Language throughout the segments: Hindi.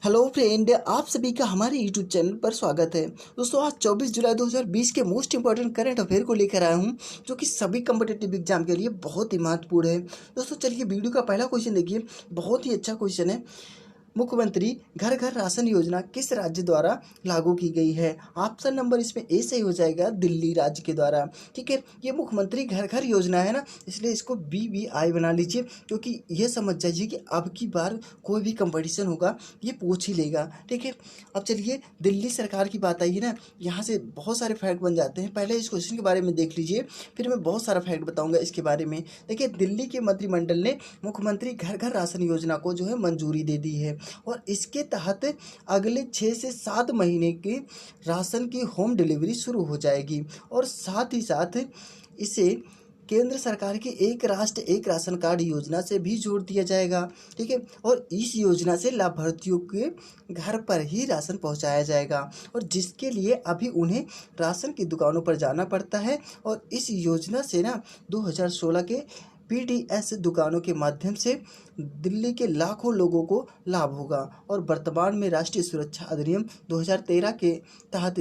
हेलो फ्रेंड, आप सभी का हमारे यूट्यूब चैनल पर स्वागत है। दोस्तों, आज 24 जुलाई 2020 के मोस्ट इंपॉर्टेंट करंट अफेयर को लेकर आया हूं, जो कि सभी कम्पिटेटिव एग्जाम के लिए बहुत ही महत्वपूर्ण है। दोस्तों, चलिए वीडियो का पहला क्वेश्चन देखिए। बहुत ही अच्छा क्वेश्चन है। मुख्यमंत्री घर घर राशन योजना किस राज्य द्वारा लागू की गई है? ऑप्शन नंबर इसमें ए सही हो जाएगा, दिल्ली राज्य के द्वारा। ठीक है, ये मुख्यमंत्री घर घर योजना है ना, इसलिए इसको BBI बना लीजिए, क्योंकि ये समझ जाइए कि अब की बार कोई भी कंपटीशन होगा ये पूछ ही लेगा। ठीक है, अब चलिए दिल्ली सरकार की बात आई है ना, यहाँ से बहुत सारे फैक्ट बन जाते हैं। पहले इस क्वेश्चन के बारे में देख लीजिए, फिर मैं बहुत सारा फैक्ट बताऊंगा इसके बारे में। देखिए, दिल्ली के मंत्रिमंडल ने मुख्यमंत्री घर घर राशन योजना को जो है मंजूरी दे दी है, और इसके तहत अगले 6 से 7 महीने के राशन की होम डिलीवरी शुरू हो जाएगी, और साथ ही साथ इसे केंद्र सरकार की एक राष्ट्र एक राशन कार्ड योजना से भी जोड़ दिया जाएगा। ठीक है, और इस योजना से लाभार्थियों के घर पर ही राशन पहुंचाया जाएगा, और जिसके लिए अभी उन्हें राशन की दुकानों पर जाना पड़ता है। और इस योजना से ना 2016 के PDS दुकानों के माध्यम से दिल्ली के लाखों लोगों को लाभ होगा। और वर्तमान में राष्ट्रीय सुरक्षा अधिनियम 2013 के तहत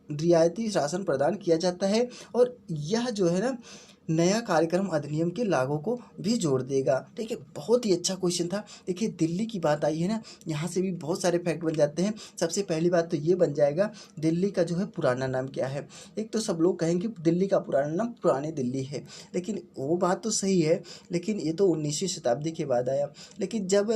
रियायती राशन प्रदान किया जाता है, और यह जो है ना नया कार्यक्रम अधिनियम के लागू को भी जोड़ देगा। ठीक है, बहुत ही अच्छा क्वेश्चन था। देखिए, दिल्ली की बात आई है ना, यहाँ से भी बहुत सारे फैक्ट बन जाते हैं। सबसे पहली बात तो ये बन जाएगा, दिल्ली का जो है पुराना नाम क्या है। एक तो सब लोग कहेंगे दिल्ली का पुराना नाम पुरानी दिल्ली है, लेकिन वो बात तो सही है, लेकिन ये तो 19वीं शताब्दी के बाद आया। लेकिन जब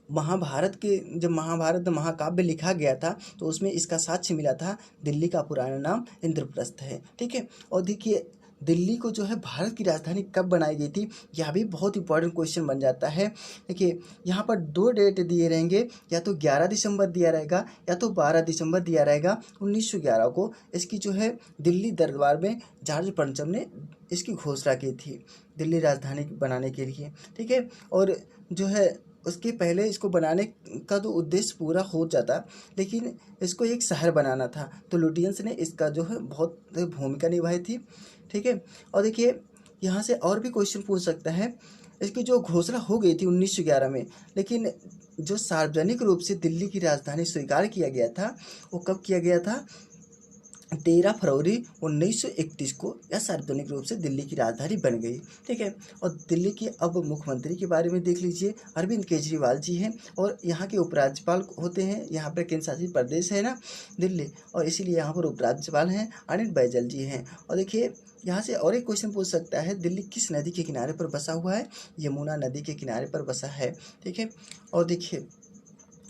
महाभारत महाकाव्य लिखा गया था, तो उसमें इसका साक्ष्य मिला था, दिल्ली का पुराना नाम इंद्रप्रस्थ है। ठीक है, और देखिए दिल्ली को जो है भारत की राजधानी कब बनाई गई थी, यह भी बहुत इंपॉर्टेंट क्वेश्चन बन जाता है। देखिए, यहाँ पर 2 डेट दिए रहेंगे, या तो 11 दिसंबर दिया रहेगा, या तो 12 दिसंबर दिया रहेगा 1911 को। इसकी जो है दिल्ली दरबार में जॉर्ज पंचम ने इसकी घोषणा की थी, दिल्ली राजधानी बनाने के लिए। ठीक है, और जो है उसके पहले इसको बनाने का तो उद्देश्य पूरा हो जाता, लेकिन इसको एक शहर बनाना था, तो लुटियंस ने इसका जो है बहुत भूमिका निभाई थी। ठीक है, और देखिए यहाँ से और भी क्वेश्चन पूछ सकता है। इसकी जो घोषणा हो गई थी 1911 में, लेकिन जो सार्वजनिक रूप से दिल्ली की राजधानी स्वीकार किया गया था, वो कब किया गया था? 13 फरवरी 1931 को यह सार्वजनिक रूप से दिल्ली की राजधानी बन गई। ठीक है, और दिल्ली के अब मुख्यमंत्री के बारे में देख लीजिए, अरविंद केजरीवाल जी हैं, और यहाँ के उपराज्यपाल होते हैं, यहाँ पर केंद्र शासित प्रदेश है ना दिल्ली, और इसीलिए यहाँ पर उपराज्यपाल हैं अनिल बैजल जी हैं। और देखिए यहाँ से और एक क्वेश्चन पूछ सकता है, दिल्ली किस नदी के किनारे पर बसा हुआ है? यमुना नदी के किनारे पर बसा है। ठीक है, और देखिए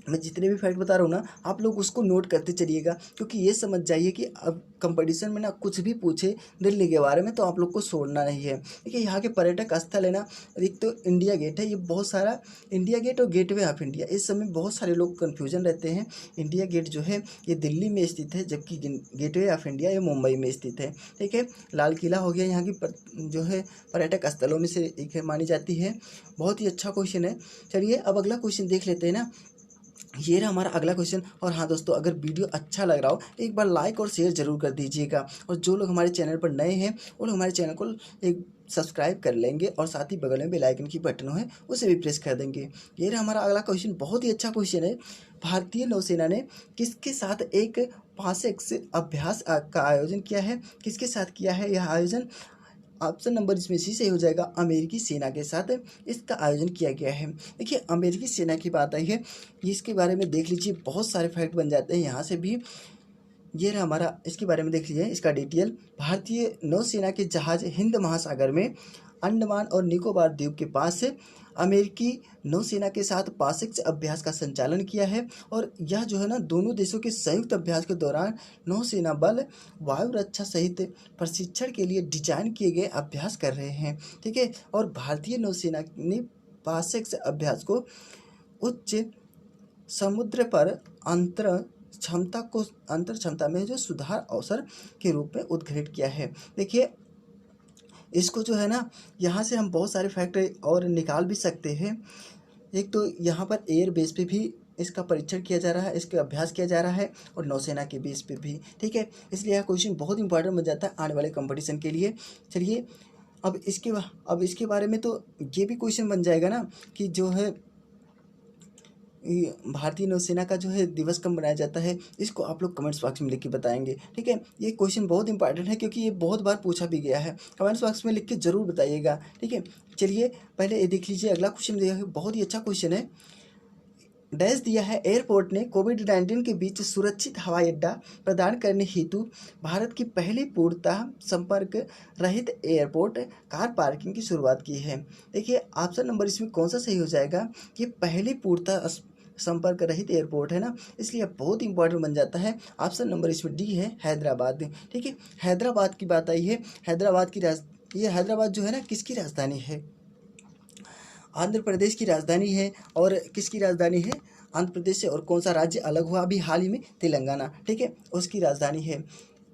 मैं जितने भी फैक्ट बता रहा हूँ ना, आप लोग उसको नोट करते चलिएगा, क्योंकि ये समझ जाइए कि अब कंपटीशन में ना कुछ भी पूछे दिल्ली के बारे में तो आप लोग को छोड़ना नहीं है। देखिए, यहाँ के पर्यटक स्थल है ना, एक तो इंडिया गेट है, ये बहुत सारा इंडिया गेट और गेटवे ऑफ इंडिया, इस समय बहुत सारे लोग कन्फ्यूजन रहते हैं। इंडिया गेट जो है ये दिल्ली में स्थित है, जबकि गेटवे ऑफ इंडिया ये मुंबई में स्थित है। ठीक है, लाल किला हो गया यहाँ की जो है पर्यटक स्थलों में से एक है, मानी जाती है। बहुत ही अच्छा क्वेश्चन है। चलिए अब अगला क्वेश्चन देख लेते हैं ना, ये रहा हमारा अगला क्वेश्चन। और हाँ दोस्तों, अगर वीडियो अच्छा लग रहा हो तो एक बार लाइक और शेयर जरूर कर दीजिएगा, और जो लोग हमारे चैनल पर नए हैं वो लोग हमारे चैनल को एक सब्सक्राइब कर लेंगे, और साथ ही बगल में बेल आइकन की बटन है उसे भी प्रेस कर देंगे। ये रहा हमारा अगला क्वेश्चन, बहुत ही अच्छा क्वेश्चन है। भारतीय नौसेना ने किसके साथ एक पासेक्स अभ्यास का आयोजन किया है? किसके साथ किया है यह आयोजन? ऑप्शन नंबर इसमें सी सही हो जाएगा, अमेरिकी सेना के साथ इसका आयोजन किया गया है। देखिए, अमेरिकी सेना की बात आई है, इसके बारे में देख लीजिए, बहुत सारे फैक्ट बन जाते हैं यहाँ से भी। ये रहा हमारा, इसके बारे में देख लीजिए इसका डिटेल। भारतीय नौसेना के जहाज हिंद महासागर में अंडमान और निकोबार द्वीप के पास अमेरिकी नौसेना के साथ पासिक्स अभ्यास का संचालन किया है, और यह जो है ना दोनों देशों के संयुक्त अभ्यास के दौरान नौसेना बल वायु रक्षा सहित प्रशिक्षण के लिए डिजाइन किए गए अभ्यास कर रहे हैं। ठीक है, और भारतीय नौसेना ने पासिक्स अभ्यास को उच्च समुद्र पर अंतर क्षमता में जो सुधार अवसर के रूप में उद्घाटित किया है। देखिए, इसको जो है ना यहाँ से हम बहुत सारे फैक्ट और निकाल भी सकते हैं। एक तो यहाँ पर एयर बेस पे भी इसका परीक्षण किया जा रहा है, इसका अभ्यास किया जा रहा है, और नौसेना के बेस पे भी। ठीक है, इसलिए यह क्वेश्चन बहुत इंपॉर्टेंट बन जाता है आने वाले कंपटीशन के लिए। चलिए अब इसके बारे में तो ये भी क्वेश्चन बन जाएगा ना कि जो है ये भारतीय नौसेना का जो है दिवस कब मनाया जाता है, इसको आप लोग कमेंट्स बॉक्स में लिख के बताएंगे। ठीक है, ये क्वेश्चन बहुत इंपॉर्टेंट है क्योंकि ये बहुत बार पूछा भी गया है। कमेंट्स बॉक्स में लिख के जरूर बताइएगा। ठीक है, चलिए पहले ये देख लीजिए, अगला क्वेश्चन दिया है, बहुत ही अच्छा क्वेश्चन है। डैश दिया है, एयरपोर्ट ने कोविड-19 के बीच सुरक्षित हवाई अड्डा प्रदान करने हेतु भारत की पहली पूर्णतः संपर्क रहित एयरपोर्ट कार पार्किंग की शुरुआत की है। देखिए ऑप्शन नंबर इसमें कौन सा सही हो जाएगा, ये पहली पूर्णतः संपर्क रहित एयरपोर्ट है ना, इसलिए बहुत इंपॉर्टेंट बन जाता है। ऑप्शन नंबर इसमें डी है, हैदराबाद। ठीक है, हैदराबाद की बात आई है। हैदराबाद की ये हैदराबाद जो है ना, किसकी राजधानी है, आंध्र प्रदेश की राजधानी है। और किसकी राजधानी है, आंध्र प्रदेश से। और कौन सा राज्य अलग हुआ अभी हाल ही में, तेलंगाना। ठीक है, उसकी राजधानी है।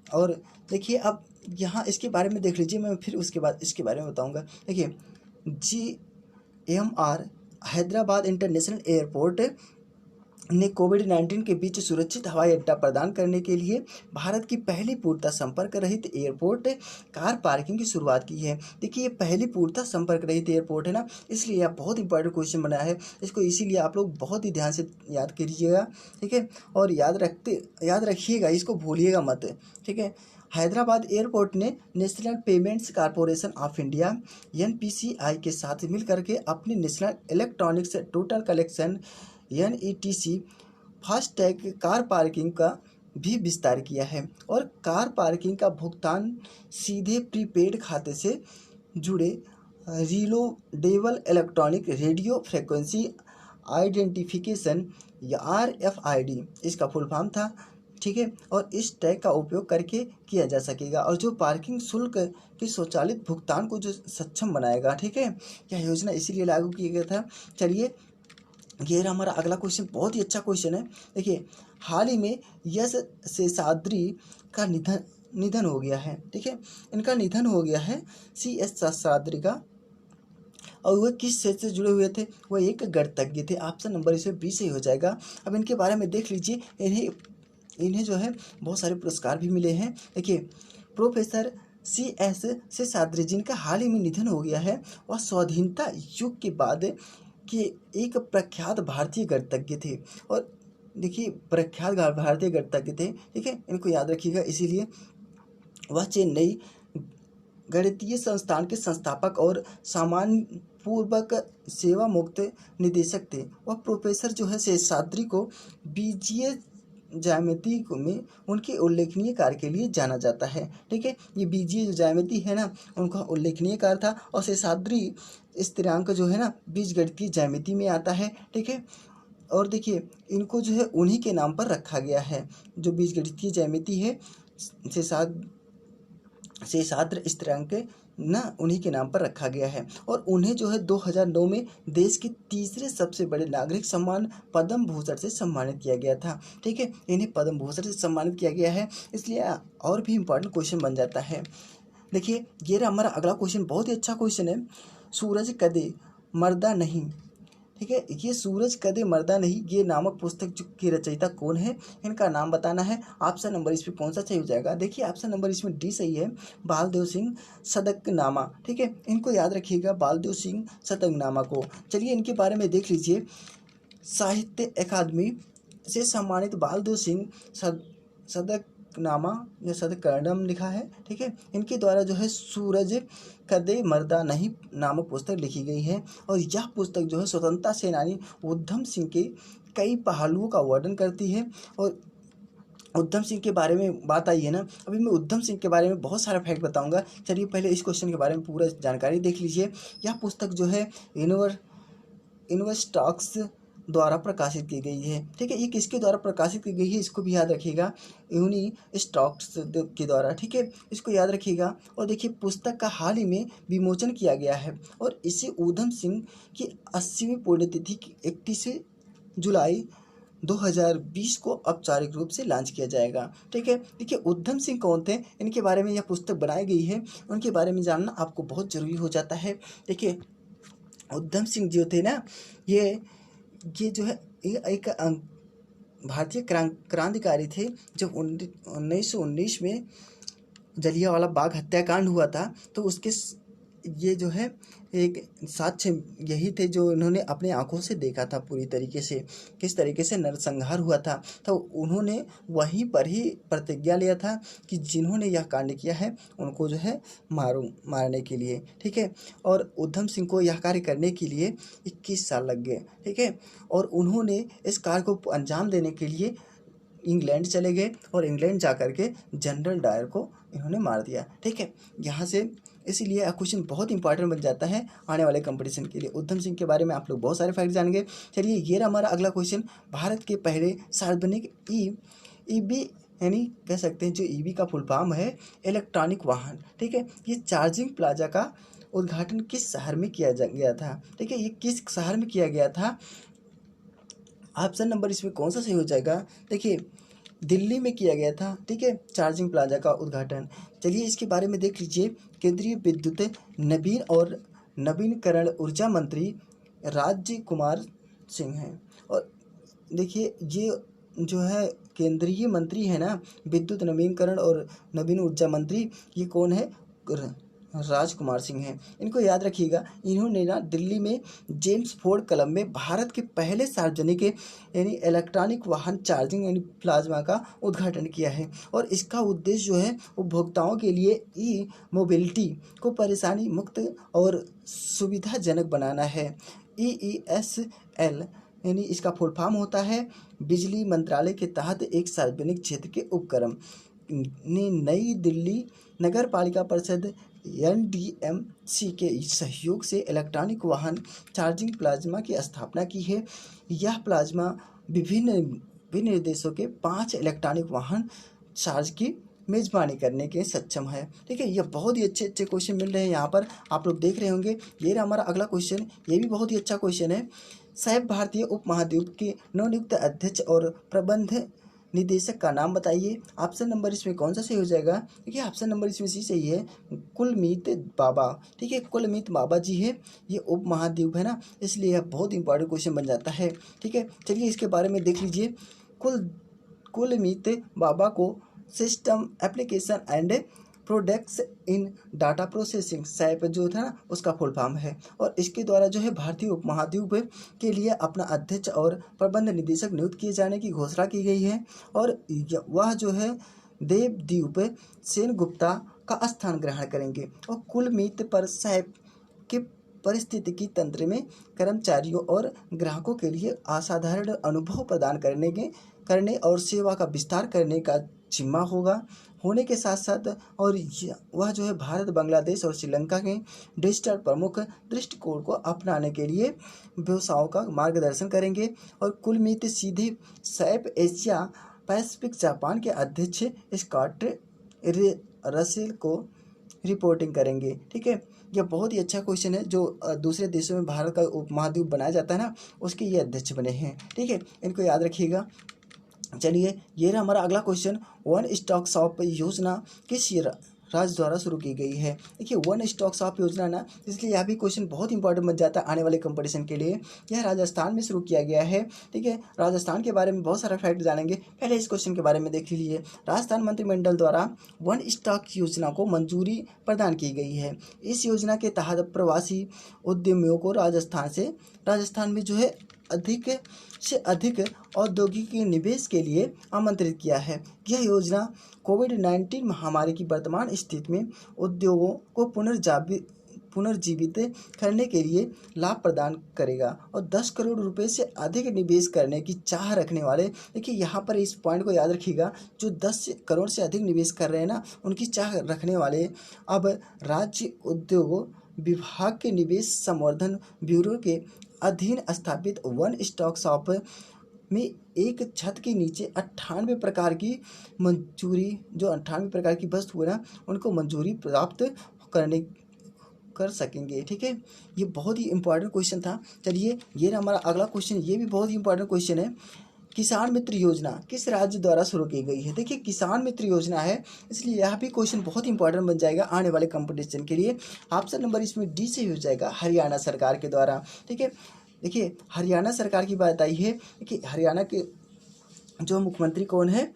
और देखिए अब यहाँ इसके बारे में देख लीजिए, मैं फिर उसके बाद इसके बारे में बताऊँगा। देखिए GMR हैदराबाद इंटरनेशनल एयरपोर्ट ने कोविड-19 के बीच सुरक्षित हवाई अड्डा प्रदान करने के लिए भारत की पहली पूर्णतः संपर्क रहित एयरपोर्ट कार पार्किंग की शुरुआत की है। देखिए ये पहली पूर्णतः संपर्क रहित एयरपोर्ट है ना, इसलिए यह बहुत इंपॉर्टेंट क्वेश्चन बना है। इसको इसीलिए आप लोग बहुत ही ध्यान से याद कीजिएगा। ठीक है, और याद रखिएगा, इसको भूलिएगा मत। ठीक है, हैदराबाद एयरपोर्ट ने national payments corporation of India NPCI के साथ मिलकर के अपनी national electronics total collection NETC FASTag car parking का भी विस्तार किया है। और कार पार्किंग का भुगतान सीधे प्रीपेड खाते से जुड़े रीलोडेबल इलेक्ट्रॉनिक रेडियो फ्रिक्वेंसी आइडेंटिफिकेशन या RFID इसका फुल फॉर्म था। ठीक है, और इस टैग का उपयोग करके किया जा सकेगा, और जो पार्किंग शुल्क के स्वचालित भुगतान को जो सक्षम बनाएगा। ठीक है, यह योजना इसीलिए लागू किया गया था। चलिए ये रहा हमारा अगला क्वेश्चन, बहुत ही अच्छा क्वेश्चन है। देखिए हाल ही में यश शेषाद्री का निधन हो गया है। ठीक है, इनका निधन हो गया है, CS शेषाद्री का। और वह किस क्षेत्र से जुड़े हुए थे, वह एक गणितज्ञ थे। ऑप्शन नंबर इसमें बी सही हो जाएगा। अब इनके बारे में देख लीजिए, इन्हें जो है बहुत सारे पुरस्कार भी मिले हैं। देखिए प्रोफेसर CS शेषाद्री जिनका हाल ही में निधन हो गया है, वह स्वाधीनता युग के बाद कि एक प्रख्यात भारतीय गणितज्ञ थे। और देखिए प्रख्यात भारतीय गणितज्ञ थे। ठीक है, इनको याद रखिएगा। इसीलिए वह चेन्नई गणितीय संस्थान के संस्थापक और सामान्य पूर्वक सेवा मुक्त निदेशक थे। वह प्रोफेसर जो है शेषाद्री को बीजीय ज्यामिति में उनके उल्लेखनीय कार्य के लिए जाना जाता है। ठीक है, ये बीजीय जो ज्यामिति है ना, उनका उल्लेखनीय कार्य था। और शेषाद्री स्थिरांक जो है ना, बीजगणितीय ज्यामिति में आता है। ठीक है, और देखिए इनको जो है उन्हीं के नाम पर रखा गया है, जो बीजगणितीय ज्यामिति है शेषाद्री स्थिरांक ना, उन्हीं के नाम पर रखा गया है। और उन्हें जो है 2009 में देश के तीसरे सबसे बड़े नागरिक सम्मान पद्म भूषण से सम्मानित किया गया था। ठीक है, इन्हें पद्म भूषण से सम्मानित किया गया है, इसलिए और भी इम्पोर्टेंट क्वेश्चन बन जाता है। देखिए ये रहा हमारा अगला क्वेश्चन, बहुत ही अच्छा क्वेश्चन है। सूरज कदे मरदा नहीं। ठीक है, ये सूरज कदे मरदा नहीं, ये नामक पुस्तक की रचयिता कौन है, इनका नाम बताना है। ऑप्शन नंबर इसमें कौन सा सही हो जाएगा। देखिए ऑप्शन नंबर इसमें डी सही है, बालदेव सिंह सदकनामा। ठीक है, इनको याद रखिएगा, बालदेव सिंह सदकनामा को। चलिए इनके बारे में देख लीजिए। साहित्य अकादमी से सम्मानित बालदेव सिंह सदकनामा या सदकर्णम लिखा है। ठीक है, इनके द्वारा जो है सूरज कदे मरदा नहीं नामक पुस्तक लिखी गई है। और यह पुस्तक जो है स्वतंत्रता सेनानी उधम सिंह के कई पहलुओं का वर्णन करती है। और उधम सिंह के बारे में बात आई है ना, अभी मैं उधम सिंह के बारे में बहुत सारा फैक्ट बताऊंगा। चलिए पहले इस क्वेश्चन के बारे में पूरा जानकारी देख लीजिए। यह पुस्तक जो है इनवर्स्टॉक्स द्वारा प्रकाशित की गई है। ठीक है, ये किसके द्वारा प्रकाशित की गई है, इसको भी याद रखिएगा, यूनिस्टॉक्स के द्वारा। ठीक है, इसको याद रखिएगा। और देखिए पुस्तक का हाल ही में विमोचन किया गया है, और इसे उधम सिंह की 80वीं पुण्यतिथि की 31 जुलाई 2020 को औपचारिक रूप से लॉन्च किया जाएगा। ठीक है, देखिए उधम सिंह कौन थे, इनके बारे में यह पुस्तक बनाई गई है, उनके बारे में जानना आपको बहुत जरूरी हो जाता है। देखिए उधम सिंह जो थे ना, ये जो है एक भारतीय क्रांतिकारी थे। जब 1919 में जलियांवाला बाग हत्याकांड हुआ था, तो उसके ये जो है एक साक्ष्य यही थे जो इन्होंने अपने आंखों से देखा था पूरी तरीके से, किस तरीके से नरसंहार हुआ था। तो उन्होंने वहीं पर ही प्रतिज्ञा लिया था कि जिन्होंने यह कांड किया है उनको जो है मारने के लिए, ठीक है। और उधम सिंह को यह कार्य करने के लिए 21 साल लग गए, ठीक है। और उन्होंने इस कार्य को अंजाम देने के लिए इंग्लैंड चले गए और इंग्लैंड जा कर के जनरल डायर को इन्होंने मार दिया, ठीक है। यहाँ से इसीलिए यह क्वेश्चन बहुत इंपॉर्टेंट बन जाता है आने वाले कंपटीशन के लिए। उधम सिंह के बारे में आप लोग बहुत सारे फैक्ट जानेंगे। चलिए ये रहा हमारा अगला क्वेश्चन। भारत के पहले सार्वजनिक ईवी यानी कह सकते हैं जो ईवी का फुल फॉर्म है इलेक्ट्रॉनिक वाहन, ठीक है। ये चार्जिंग प्लाजा का उद्घाटन किस शहर में किया गया था, ठीक है। ये किस शहर में किया गया था? ऑप्शन नंबर इसमें कौन सा सही हो जाएगा? देखिए दिल्ली में किया गया था, ठीक है, चार्जिंग प्लाजा का उद्घाटन। चलिए इसके बारे में देख लीजिए। केंद्रीय विद्युत नवीन और नवीनकरण ऊर्जा मंत्री राज्य कुमार सिंह हैं। और देखिए ये जो है केंद्रीय मंत्री है ना, विद्युत नवीनकरण और नवीन ऊर्जा मंत्री, ये कौन है? राजकुमार सिंह हैं। इनको याद रखिएगा। इन्होंने ना दिल्ली में जेम्स फोर्ड क्लब में भारत के पहले सार्वजनिक यानी इलेक्ट्रॉनिक वाहन चार्जिंग यानी प्लाज्मा का उद्घाटन किया है। और इसका उद्देश्य जो है उपभोक्ताओं के लिए ई मोबिलिटी को परेशानी मुक्त और सुविधाजनक बनाना है। EESL यानी इसका फुल फॉर्म होता है बिजली मंत्रालय के तहत एक सार्वजनिक क्षेत्र के उपक्रम ने नई दिल्ली नगर पालिका परिषद NDMC के सहयोग से इलेक्ट्रॉनिक वाहन चार्जिंग प्लाज्मा की स्थापना की है। यह प्लाज्मा विभिन्न देशों के 5 इलेक्ट्रॉनिक वाहन चार्ज की मेजबानी करने के सक्षम है, ठीक है। यह बहुत ही अच्छे अच्छे क्वेश्चन मिल रहे हैं यहाँ पर, आप लोग देख रहे होंगे। ये रहा हमारा अगला क्वेश्चन। ये भी बहुत ही अच्छा क्वेश्चन है। संयुक्त भारतीय उप महाद्वीप के नवनियुक्त अध्यक्ष और प्रबंध निदेशक का नाम बताइए। ऑप्शन नंबर इसमें कौन सा सही हो जाएगा? देखिए ऑप्शन नंबर इसमें सी सही है, कुलमीत बाबा, ठीक है। कुलमीत बाबा जी है। ये उप महाद्वीप है ना, इसलिए यह बहुत इंपॉर्टेंट क्वेश्चन बन जाता है, ठीक है। चलिए इसके बारे में देख लीजिए। कुलमीत बाबा को system application and products in data processing SAP जो था ना उसका फुल फॉर्म है। और इसके द्वारा जो है भारतीय उपमहाद्वीप के लिए अपना अध्यक्ष और प्रबंध निदेशक नियुक्त किए जाने की घोषणा की गई है। और वह जो है देवदीप सेनगुप्ता का स्थान ग्रहण करेंगे। और कुलमीत पर सैप के पारिस्थितिकी तंत्र में कर्मचारियों और ग्राहकों के लिए असाधारण अनुभव प्रदान करने और सेवा का विस्तार करने का जिम्मा होने के साथ साथ और वह जो है भारत, बांग्लादेश और श्रीलंका के डिजिटल प्रमुख दृष्टिकोण को अपनाने के लिए व्यवसायों का मार्गदर्शन करेंगे। और कुलमीत सीधे सैप एशिया पैसिफिक जापान के अध्यक्ष स्कॉट रसेल को रिपोर्टिंग करेंगे, ठीक है। यह बहुत ही अच्छा क्वेश्चन है। जो दूसरे देशों में भारत का उपमहाद्वीप बनाया जाता है ना, उसके ये अध्यक्ष बने हैं, ठीक है। इनको याद रखिएगा। चलिए ये रहा हमारा अगला क्वेश्चन। वन स्टॉप शॉप योजना किस राज्य द्वारा शुरू की गई है? देखिए वन स्टॉप शॉप योजना ना, इसलिए यह भी क्वेश्चन बहुत इंपॉर्टेंट बन जाता है आने वाले कंपटीशन के लिए। यह राजस्थान में शुरू किया गया है, ठीक है। राजस्थान के बारे में बहुत सारा फैक्ट जानेंगे। पहले इस क्वेश्चन के बारे में देख लीजिए। राजस्थान मंत्रिमंडल द्वारा वन स्टॉप योजना को मंजूरी प्रदान की गई है। इस योजना के तहत प्रवासी उद्यमियों को राजस्थान में जो है अधिक से अधिक औद्योगिक निवेश के लिए आमंत्रित किया है। यह योजना कोविड-19 महामारी की वर्तमान स्थिति में उद्योगों को पुनर्जीवित करने के लिए लाभ प्रदान करेगा। और 10 करोड़ रुपए से अधिक निवेश करने की चाह रखने वाले, देखिए यहाँ पर इस पॉइंट को याद रखिएगा, जो 10 करोड़ से अधिक निवेश कर रहे हैं ना, उनकी चाह रखने वाले अब राज्य उद्योग विभाग के निवेश संवर्धन ब्यूरो के अधीन स्थापित वन स्टॉप शॉप में एक छत के नीचे 98 प्रकार की वस्तु है ना, उनको मंजूरी प्राप्त कर सकेंगे, ठीक है। ये बहुत ही इंपॉर्टेंट क्वेश्चन था। चलिए ये हमारा अगला क्वेश्चन, ये भी बहुत ही इंपॉर्टेंट क्वेश्चन है। किसान मित्र योजना किस राज्य द्वारा शुरू की गई है? देखिए किसान मित्र योजना है, इसलिए यह भी क्वेश्चन बहुत इंपॉर्टेंट बन जाएगा आने वाले कंपटीशन के लिए। ऑप्शन नंबर इसमें डी से हो जाएगा, हरियाणा सरकार के द्वारा, ठीक है। देखिए हरियाणा सरकार की बात आई है कि हरियाणा के जो मुख्यमंत्री कौन है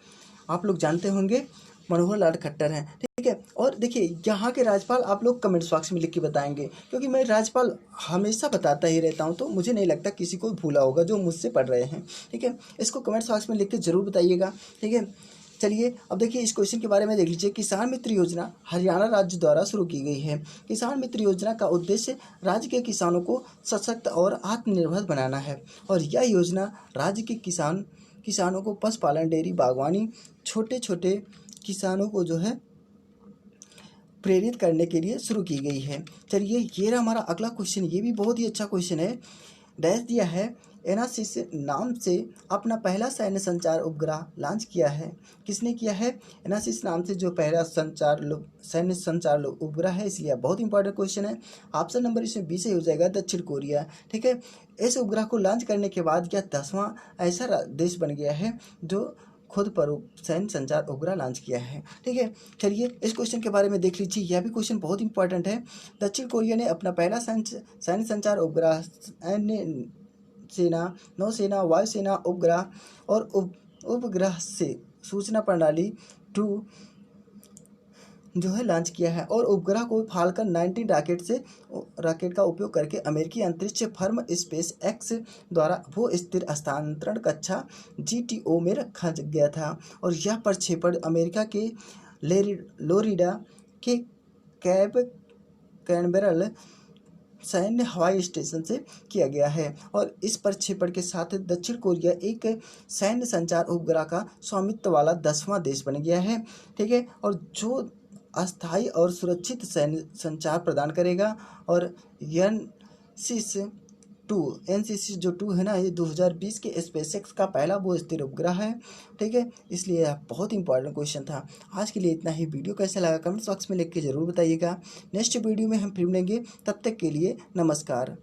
आप लोग जानते होंगे, मनोहर लाल खट्टर हैं, ठीक है। और देखिए यहाँ के राज्यपाल आप लोग कमेंट्स बॉक्स में लिख के बताएंगे, क्योंकि मैं राज्यपाल हमेशा बताता ही रहता हूँ, तो मुझे नहीं लगता किसी को भूला होगा जो मुझसे पढ़ रहे हैं, ठीक है। इसको कमेंट्स बॉक्स में लिख के जरूर बताइएगा, ठीक है। चलिए अब देखिए इस क्वेश्चन के बारे में देख लीजिए। किसान मित्र योजना हरियाणा राज्य द्वारा शुरू की गई है। किसान मित्र योजना का उद्देश्य राज्य के किसानों को सशक्त और आत्मनिर्भर बनाना है, और यह योजना राज्य के किसानों को पशुपालन, डेयरी, बागवानी, छोटे छोटे किसानों को जो है प्रेरित करने के लिए शुरू की गई है। चलिए ये रहा हमारा अगला क्वेश्चन, ये भी बहुत ही अच्छा क्वेश्चन है। डैश दिया है, एनासिस नाम से अपना पहला सैन्य संचार उपग्रह लॉन्च किया है। किसने किया है? एनासिस नाम से जो पहला सैन्य संचार उपग्रह है, इसलिए बहुत इंपॉर्टेंट क्वेश्चन है। ऑप्शन नंबर इसमें बी से हो जाएगा, दक्षिण कोरिया, ठीक है। इस उपग्रह को लॉन्च करने के बाद यह 10वां ऐसा देश बन गया है जो खुद पर सैन्य संचार उपग्रह लॉन्च किया है, ठीक है। चलिए इस क्वेश्चन के बारे में देख लीजिए, यह भी क्वेश्चन बहुत इंपॉर्टेंट है। दक्षिण कोरिया ने अपना पहला सैन्य संचार उपग्रह सेना, नौसेना, वायुसेना उपग्रह और उपग्रह से सूचना प्रणाली 2 जो है लॉन्च किया है, और उपग्रह को फाल्कन 19 रॉकेट का उपयोग करके अमेरिकी अंतरिक्ष फर्म स्पेस एक्स द्वारा भू स्थिर स्थानांतरण कक्षा GTO में रखा गया था, और यह प्रक्षेपण अमेरिका के लोरिडा के कैप कैनबेरल सैन्य हवाई स्टेशन से किया गया है। और इस प्रक्षेपण के साथ दक्षिण कोरिया एक सैन्य संचार उपग्रह का स्वामित्व वाला 10वां देश बन गया है, ठीक है, और जो अस्थायी और सुरक्षित सैन्य संचार प्रदान करेगा। और एनसीसी जो 2 है ना, ये 2020 के स्पेसएक्स का पहला वो स्थिर उपग्रह है, ठीक है। इसलिए यह बहुत इंपॉर्टेंट क्वेश्चन था। आज के लिए इतना ही। वीडियो कैसा लगा कमेंट बॉक्स में लिख के जरूर बताइएगा। नेक्स्ट वीडियो में हम फिर मिलेंगे, तब तक के लिए नमस्कार।